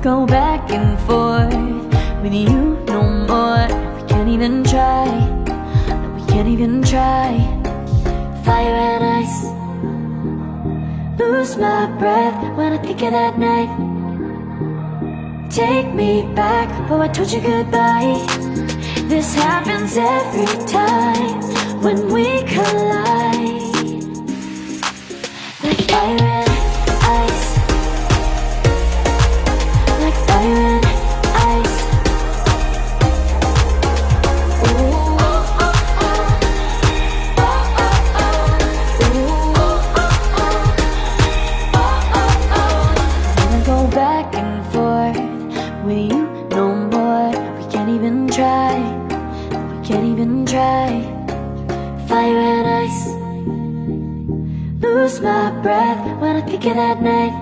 go back and forth with you no more. We can't even try, no, we can't even try. Fire and ice, lose my breath when I think of that night. Take me back, oh I told you goodbye. This happens every time when we collide. Like fire and ice, like fire and ice. Ooh, oh, oh, oh. Oh, oh, oh. Ooh, oh, oh, oh. Oh, oh, oh. Wanna go back and forth with you no more. We can't even try, we can't even try. Fire and ice, lose my breath when I think of that night.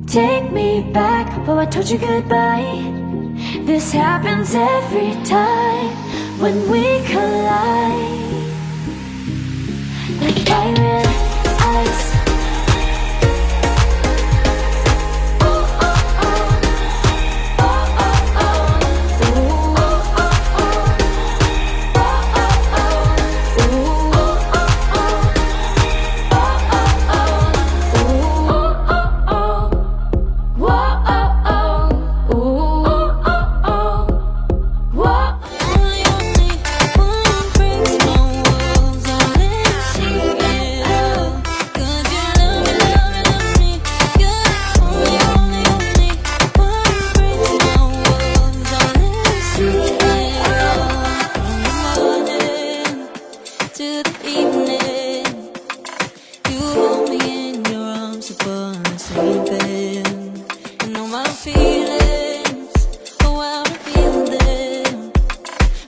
Take me back, oh I told you goodbye. This happens every time when we collide. Like fire and ice.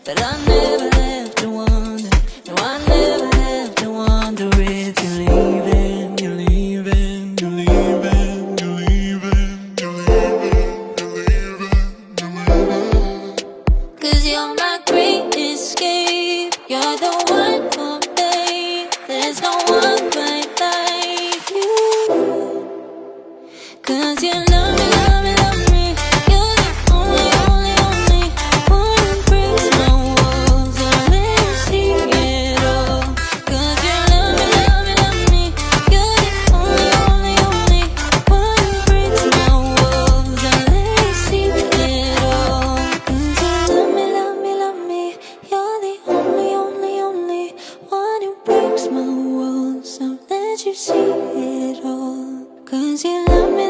But I never have to wonder, no I never have to wonder if you're leaving, you're leaving, you're leaving, you're leaving, you're leaving, you're leaving, you're leaving. 'Cause you're my great escape, you're the one for me, there's no one quite like you. 'Cause you love me, love me, love me, you're the only, only, only one who breaks my walls and let me see it all. 'Cause you love me, love me, love me, you're the only, only, only one who breaks my walls and let me see it all. 'Cause you love me, love me, love me, you're the only, only, only one who breaks my walls and let you see it all. 'Cause you love me.